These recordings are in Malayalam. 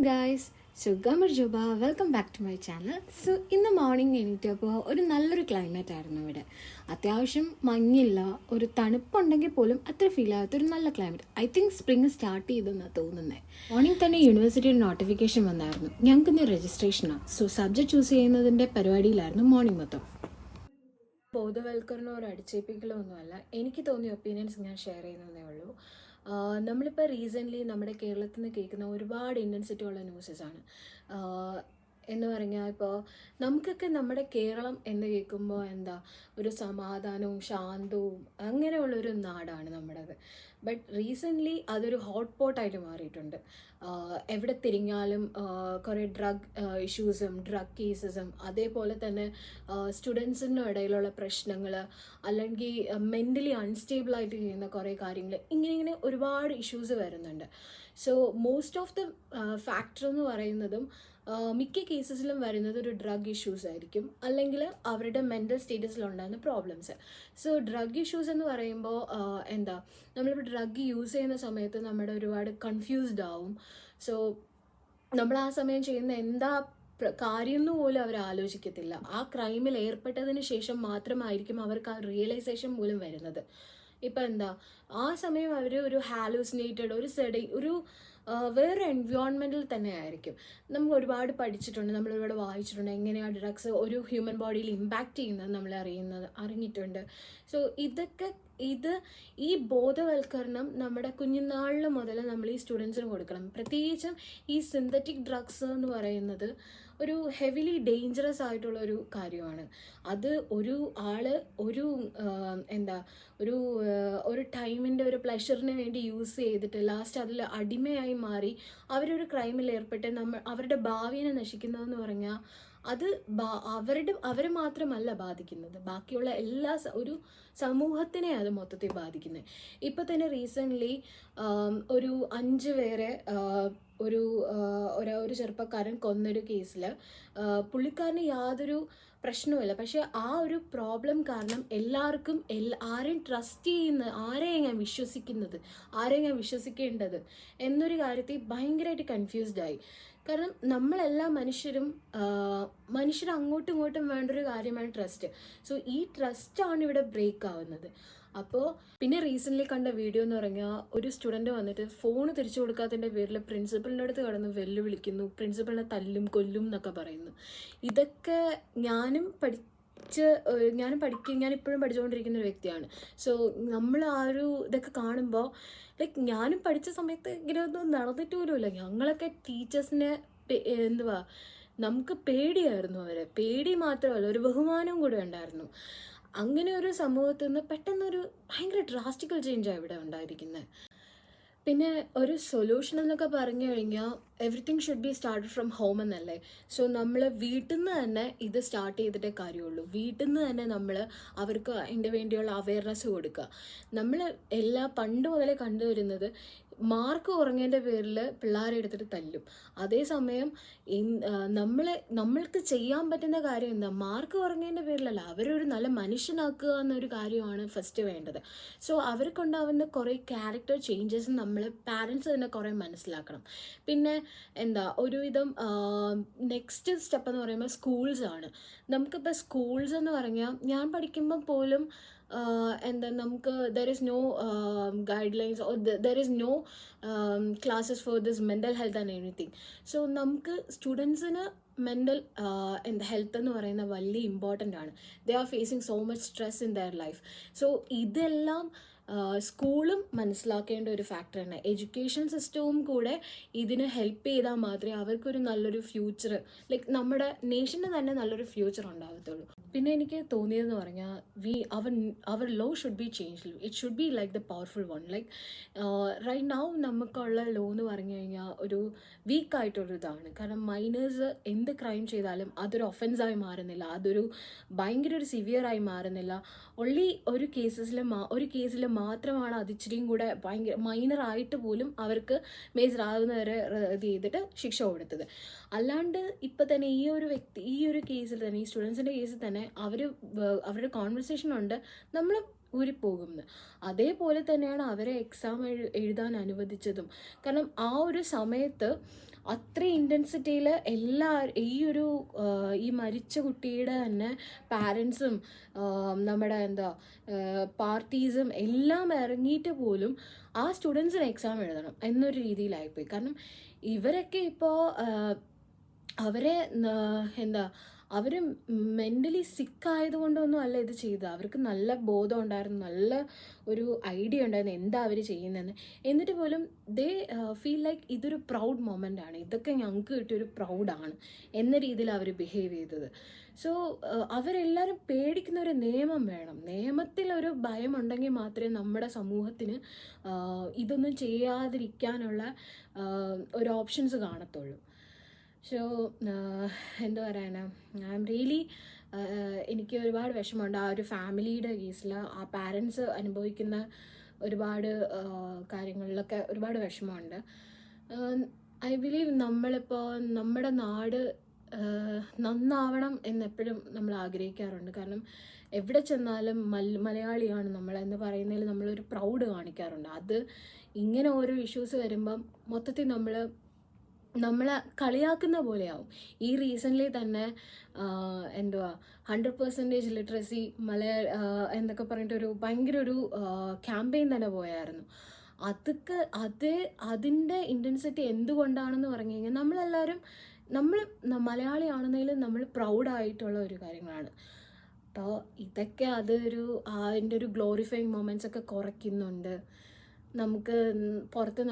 ഗായ്സ്, സുഗമർ ജോബ, welcome back to my channel. So ഇന്ന് മോർണിംഗ് എണീറ്റപ്പോൾ ഒരു നല്ലൊരു ക്ലൈമറ്റ് ആയിരുന്നു ഇവിടെ. അത്യാവശ്യം മഞ്ഞില്ല, ഒരു തണുപ്പുണ്ടെങ്കിൽ പോലും അത്ര ഫീൽ ആകാത്തൊരു നല്ല climate. I think spring start ചെയ്തെന്നാണ് തോന്നുന്നത്. മോർണിംഗ് തന്നെ യൂണിവേഴ്സിറ്റിയുടെ നോട്ടിഫിക്കേഷൻ വന്നായിരുന്നു. ഞങ്ങൾക്ക് ഇന്ന് രജിസ്ട്രേഷനാണ്. സോ സബ്ജക്റ്റ് ചൂസ് ചെയ്യുന്നതിൻ്റെ പരിപാടിയിലായിരുന്നു മോർണിംഗ് മൊത്തം. ബോധവൽക്കരണമോ ഒരു അടിച്ചേൽപ്പിക്കലോ ഒന്നുമല്ല, എനിക്ക് തോന്നിയ ഒപ്പീനിയൻസ് ഞാൻ ഷെയർ ചെയ്യുന്നതേ ഉള്ളൂ. നമ്മളിപ്പോൾ റീസെൻ്റ്ലി നമ്മുടെ കേരളത്തിൽ നിന്ന് കേൾക്കുന്ന ഒരുപാട് ഇൻറ്റൻസിറ്റി ഉള്ള ന്യൂസസാണ്. എന്ന് പറഞ്ഞാൽ ഇപ്പോൾ നമുക്കൊക്കെ നമ്മുടെ കേരളം എന്ന് കേൾക്കുമ്പോൾ എന്താ ഒരു സമാധാനവും ശാന്തവും അങ്ങനെയുള്ളൊരു നാടാണ് നമ്മുടേത്. ബട്ട് റീസെൻ്റ്ലി അതൊരു ഹോട്ട് പോട്ടായിട്ട് മാറിയിട്ടുണ്ട്. എവിടെ തിരിഞ്ഞാലും കുറേ ഡ്രഗ് ഇഷ്യൂസും ഡ്രഗ് കേസസും അതേപോലെ തന്നെ സ്റ്റുഡൻസിൻ്റെ ഇടയിലുള്ള പ്രശ്നങ്ങൾ, അല്ലെങ്കിൽ മെൻ്റലി അൺസ്റ്റേബിളായിട്ട് ചെയ്യുന്ന കുറേ കാര്യങ്ങൾ, ഇങ്ങനെ ഒരുപാട് ഇഷ്യൂസ് വരുന്നുണ്ട്. So most of the factor എന്ന് പറയുന്നതും മിക്ക കേസസിലും വരുന്നത് ഒരു ഡ്രഗ് ഇഷ്യൂസ് ആയിരിക്കും, അല്ലെങ്കിൽ അവരുടെ മെൻ്റൽ സ്റ്റേറ്റസിലുണ്ടാകുന്ന പ്രോബ്ലംസ്. സോ ഡ്രഗ് ഇഷ്യൂസ് എന്ന് പറയുമ്പോൾ എന്താ, നമ്മളിപ്പോൾ ഡ്രഗ് യൂസ് ചെയ്യുന്ന സമയത്ത് നമ്മുടെ ഒരുപാട് കൺഫ്യൂസ്ഡ് ആവും. സോ നമ്മൾ ആ സമയം ചെയ്യുന്ന എന്താ കാര്യം എന്ന് പോലും അവർ ആലോചിക്കത്തില്ല. ആ ക്രൈമിൽ ഏർപ്പെട്ടതിന് ശേഷം മാത്രമായിരിക്കും അവർക്ക് ആ റിയലൈസേഷൻ പോലും വരുന്നത്. ഇപ്പം എന്താ, ആ സമയം അവർ ഒരു ഹാലൂസിനേറ്റഡ് ഒരു വേറെ എൻവയോൺമെൻറ്റിൽ തന്നെ ആയിരിക്കും. നമ്മൾ ഒരുപാട് പഠിച്ചിട്ടുണ്ട്, നമ്മൾ ഒരുപാട് വായിച്ചിട്ടുണ്ട്, എങ്ങനെയാണ് ഡ്രഗ്സ് ഒരു ഹ്യൂമൻ ബോഡിയിൽ ഇമ്പാക്റ്റ് ചെയ്യുന്നത് നമ്മൾ അറിഞ്ഞിട്ടുണ്ട്. സോ ഈ ബോധവൽക്കരണം നമ്മുടെ കുഞ്ഞുനാളിൽ മുതൽ നമ്മൾ ഈ സ്റ്റുഡൻസിന് കൊടുക്കണം. പ്രത്യേകിച്ചും ഈ സിന്തറ്റിക് ഡ്രഗ്സ് എന്ന് പറയുന്നത് ഒരു ഹെവിലി ഡേഞ്ചറസ് ആയിട്ടുള്ള ഒരു കാര്യമാണ്. അത് ഒരു ഒരു ടൈമിൻ്റെ ഒരു പ്ലഷറിന് വേണ്ടി യൂസ് ചെയ്തിട്ട് ലാസ്റ്റ് അതിൽ അടിമയായി മാറി അവരൊരു ക്രൈമിൽ ഏർപ്പെട്ട് അവരുടെ ഭാവിയെ നശിക്കുന്നതെന്ന് പറഞ്ഞാൽ അത് അവരെ മാത്രമല്ല ബാധിക്കുന്നത്, ബാക്കിയുള്ള ഒരു സമൂഹത്തിനെ അത് മൊത്തത്തിൽ ബാധിക്കുന്നത്. ഇപ്പോൾ തന്നെ റീസെൻ്റ്ലി ഒരു 5 പേരെ ഒരു ചെറുപ്പക്കാരൻ കൊന്നൊരു കേസിൽ പുള്ളിക്കാരന് യാതൊരു പ്രശ്നവുമില്ല. പക്ഷേ ആ ഒരു പ്രോബ്ലം കാരണം എല്ലാവർക്കും ആരെയും ട്രസ്റ്റ് ചെയ്യുന്നത്, ആരെയും ഞാൻ വിശ്വസിക്കേണ്ടത് എന്നൊരു കാര്യത്തിൽ ഭയങ്കരമായിട്ട് കൺഫ്യൂസ്ഡ് ആയി. കാരണം നമ്മളെല്ലാ മനുഷ്യർ അങ്ങോട്ടും ഇങ്ങോട്ടും വേണ്ടൊരു കാര്യമാണ് ട്രസ്റ്റ്. സോ ഈ ട്രസ്റ്റാണ് ഇവിടെ ബ്രേക്ക് ആവുന്നത്. അപ്പോൾ പിന്നെ റീസെൻ്റ്ലി കണ്ട വീഡിയോ എന്ന് പറഞ്ഞാൽ ഒരു സ്റ്റുഡൻറ്റ് വന്നിട്ട് ഫോൺ തിരിച്ചു കൊടുക്കാത്തതിൻ്റെ പേരിൽ പ്രിൻസിപ്പലിൻ്റെ അടുത്ത് കടന്ന് വെല്ലുവിളിക്കുന്നു, പ്രിൻസിപ്പലിനെ കൊല്ലും എന്നൊക്കെ പറയുന്നു. ഇതൊക്കെ ഞാനിപ്പോഴും പഠിച്ചുകൊണ്ടിരിക്കുന്ന ഒരു വ്യക്തിയാണ്. സോ നമ്മൾ ഇതൊക്കെ കാണുമ്പോൾ ഞാനും പഠിച്ച സമയത്ത് ഇങ്ങനെ ഒന്നും നടന്നിട്ട് പോലുമില്ല. ഞങ്ങളൊക്കെ ടീച്ചേഴ്സിനെ നമുക്ക് പേടിയായിരുന്നു. പേടി മാത്രമല്ല, ഒരു ബഹുമാനവും കൂടെ ഉണ്ടായിരുന്നു. അങ്ങനെ ഒരു സമൂഹത്തിൽ നിന്ന് പെട്ടെന്നൊരു ഭയങ്കര ഡ്രാസ്റ്റിക്കൽ ചേഞ്ചാണ് ഇവിടെ ഉണ്ടായിരിക്കുന്നത്. പിന്നെ ഒരു സൊല്യൂഷൻ എന്നൊക്കെ പറഞ്ഞു കഴിഞ്ഞാൽ everything should be started from home എന്നല്ലേ. സോ നമ്മൾ വീട്ടിൽ നിന്ന് തന്നെ ഇത് സ്റ്റാർട്ട് ചെയ്തിട്ടേ കാര്യമുള്ളൂ. വീട്ടിൽ നിന്ന് തന്നെ നമ്മൾ അവർക്ക് അതിൻ്റെ വേണ്ടിയുള്ള അവയർനെസ് കൊടുക്കുക. നമ്മൾ പണ്ട് മുതലേ കണ്ടുവരുന്നത് മാർക്ക് കുറഞ്ഞതിൻ്റെ പേരിൽ പിള്ളേരെ എടുത്തിട്ട് തല്ലും. അതേസമയം നമ്മൾക്ക് ചെയ്യാൻ പറ്റുന്ന കാര്യം എന്താ, മാർക്ക് കുറഞ്ഞതിൻ്റെ പേരിലല്ല, അവരൊരു നല്ല മനുഷ്യനാക്കുക എന്നൊരു കാര്യമാണ് ഫസ്റ്റ് വേണ്ടത്. സോ അവർക്കുണ്ടാവുന്ന കുറേ ക്യാരക്ടർ ചേഞ്ചസ് നമ്മൾ പാരൻസ് തന്നെ കുറേ മനസ്സിലാക്കണം. പിന്നെ ഒരുവിധം നെക്സ്റ്റ് സ്റ്റെപ്പ് എന്ന് പറയുമ്പോൾ സ്കൂൾസാണ്. നമുക്കിപ്പോൾ സ്കൂൾസ് എന്ന് പറഞ്ഞാൽ ഞാൻ പഠിക്കുമ്പോൾ പോലും നമുക്ക് there is no guidelines or there is no classes for this mental health and anything. So നമുക്ക് സ്റ്റുഡൻസിന് മെൻ്റൽ ഹെൽത്ത് എന്ന് പറയുന്ന വലിയ ഇമ്പോർട്ടൻ്റ് ആണ്. They are facing so much stress in their life. So ഇതെല്ലാം സ്കൂളും മനസ്സിലാക്കേണ്ട ഒരു ഫാക്ടറാണ്. എഡ്യൂക്കേഷൻ സിസ്റ്റവും കൂടെ ഇതിന് ഹെൽപ്പ് ചെയ്താൽ മാത്രമേ അവർക്കൊരു നല്ലൊരു ഫ്യൂച്ചർ, നമ്മുടെ നേഷന് തന്നെ നല്ലൊരു ഫ്യൂച്ചർ ഉണ്ടാകത്തുള്ളൂ. പിന്നെ എനിക്ക് തോന്നിയതെന്ന് പറഞ്ഞാൽ അവർ law should be changed. It should be like the powerful one. Right now നമുക്കുള്ള ലോ എന്ന് പറഞ്ഞു കഴിഞ്ഞാൽ ഒരു വീക്കായിട്ടൊരു ഇതാണ്. കാരണം മൈനേഴ്സ് എന്ത് ക്രൈം ചെയ്താലും അതൊരു ഒഫൻസായി മാറുന്നില്ല, അതൊരു ഭയങ്കര ഒരു സിവിയറായി മാറുന്നില്ല. ഒൺലി ഒരു കേസിൽ മാത്രമാണ് അത് ഇച്ചിരിയും കൂടെ ഭയങ്കര മൈനറായിട്ട് പോലും അവർക്ക് മേജർ ആകുന്നവരെ ഇത് ചെയ്തിട്ട് ശിക്ഷ കൊടുത്തത്. അല്ലാണ്ട് ഇപ്പം തന്നെ ഈ ഒരു കേസിൽ തന്നെ, ഈ സ്റ്റുഡൻസിൻ്റെ കേസിൽ തന്നെ അവരുടെ കോൺവെർസേഷൻ ഉണ്ട് നമ്മൾ ഊരിപ്പോകുമെന്ന്. അതേപോലെ തന്നെയാണ് അവരെ എക്സാം എഴുതാൻ അനുവദിച്ചതും. കാരണം ആ ഒരു സമയത്ത് അത്രയും ഇൻറ്റൻസിറ്റിയിൽ ഈ മരിച്ച കുട്ടിയുടെ തന്നെ പാരൻസും നമ്മുടെ പാർട്ടീസും എല്ലാം ഇറങ്ങിയിട്ട് പോലും ആ സ്റ്റുഡൻസിന് എക്സാം എഴുതണം എന്നൊരു രീതിയിലായിപ്പോയി. കാരണം ഇവരൊക്കെ ഇപ്പോൾ അവരെ അവർ മെൻ്റലി സിക്കായതുകൊണ്ടൊന്നും അല്ല ഇത് ചെയ്തത്. അവർക്ക് നല്ല ബോധം ഉണ്ടായിരുന്നു, നല്ല ഒരു ഐഡിയ ഉണ്ടായിരുന്നു എന്താ അവർ ചെയ്യുന്നതെന്ന്. എന്നിട്ട് പോലും ദേ ഫീൽ ലൈക്ക് ഇതൊരു പ്രൗഡ് മൊമെൻ്റ് ആണ്, ഇതൊക്കെ ഞങ്ങൾക്ക് കിട്ടിയൊരു പ്രൗഡാണ് എന്ന രീതിയിൽ അവർ ബിഹേവ് ചെയ്തത്. സോ അവരെല്ലാവരും പേടിക്കുന്ന ഒരു നിയമം വേണം. നിയമത്തിലൊരു ഭയമുണ്ടെങ്കിൽ മാത്രമേ നമ്മുടെ സമൂഹത്തിന് ഇതൊന്നും ചെയ്യാതിരിക്കാനുള്ള ഒരു ഓപ്ഷൻസ് കാണത്തുള്ളൂ. സോ എന്താ പറയാനാ, ഐ എം റിയലി എനിക്ക് ഒരുപാട് വിഷമമുണ്ട് ആ ഒരു ഫാമിലിയുടെ കേസിൽ. ആ പാരൻസ് അനുഭവിക്കുന്ന ഒരുപാട് കാര്യങ്ങളിലൊക്കെ ഒരുപാട് വിഷമമുണ്ട്. ഐ ബിലീവ് നമ്മളിപ്പോൾ നമ്മുടെ നാട് നന്നാവണം എന്നെപ്പോഴും നമ്മൾ ആഗ്രഹിക്കാറുണ്ട്. കാരണം എവിടെ ചെന്നാലും മലയാളിയാണ് നമ്മളെന്ന് പറയുന്നതിൽ നമ്മളൊരു പ്രൗഡ് കാണിക്കാറുണ്ട്. അത് ഇങ്ങനെ ഓരോ ഇഷ്യൂസ് വരുമ്പം മൊത്തത്തിൽ നമ്മളെ കളിയാക്കുന്ന പോലെയാവും. ഈ റീസെൻ്റ്ലി തന്നെ 100% ലിറ്ററസി എന്നൊക്കെ പറഞ്ഞിട്ടൊരു ഭയങ്കര ഒരു ക്യാമ്പയിൻ തന്നെ പോയായിരുന്നു. അതിൻ്റെ ഇൻറ്റൻസിറ്റി എന്തുകൊണ്ടാണെന്ന് പറഞ്ഞു കഴിഞ്ഞാൽ നമ്മൾ മലയാളിയാണെന്നതിൽ നമ്മൾ പ്രൗഡായിട്ടുള്ള ഒരു കാര്യങ്ങളാണ്. അപ്പോൾ ഇതൊക്കെ അതിൻ്റെ ഒരു ഗ്ലോറിഫൈങ് മൊമെൻറ്റ്സ് ഒക്കെ കുറയ്ക്കുന്നുണ്ട്. നമുക്ക് പുറത്ത്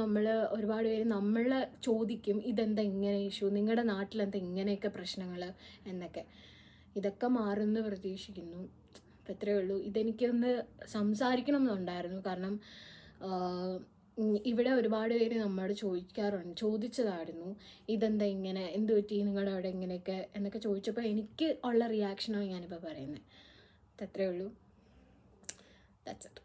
ഒരുപാട് പേര് നമ്മളെ ചോദിക്കും, ഇതെന്താ ഇങ്ങനെ ഇഷ്യൂ, നിങ്ങളുടെ നാട്ടിലെന്താ ഇങ്ങനെയൊക്കെ പ്രശ്നങ്ങൾ എന്നൊക്കെ. ഇതൊക്കെ മാറുമെന്ന് പ്രതീക്ഷിക്കുന്നു. അപ്പം ഇത്രയേ ഉള്ളൂ. ഇതെനിക്കൊന്ന് സംസാരിക്കണം എന്നുണ്ടായിരുന്നു. കാരണം ഇവിടെ ഒരുപാട് പേര് നമ്മളോട് ചോദിച്ചതായിരുന്നു, ഇതെന്താ ഇങ്ങനെ, എന്ത് പറ്റി നിങ്ങളുടെ അവിടെ ഇങ്ങനെയൊക്കെ എന്നൊക്കെ ചോദിച്ചപ്പോൾ എനിക്ക് ഉള്ള റിയാക്ഷനാണ് ഞാനിപ്പോൾ പറയുന്നത്. അത്രയേ ഉള്ളൂ. That's it.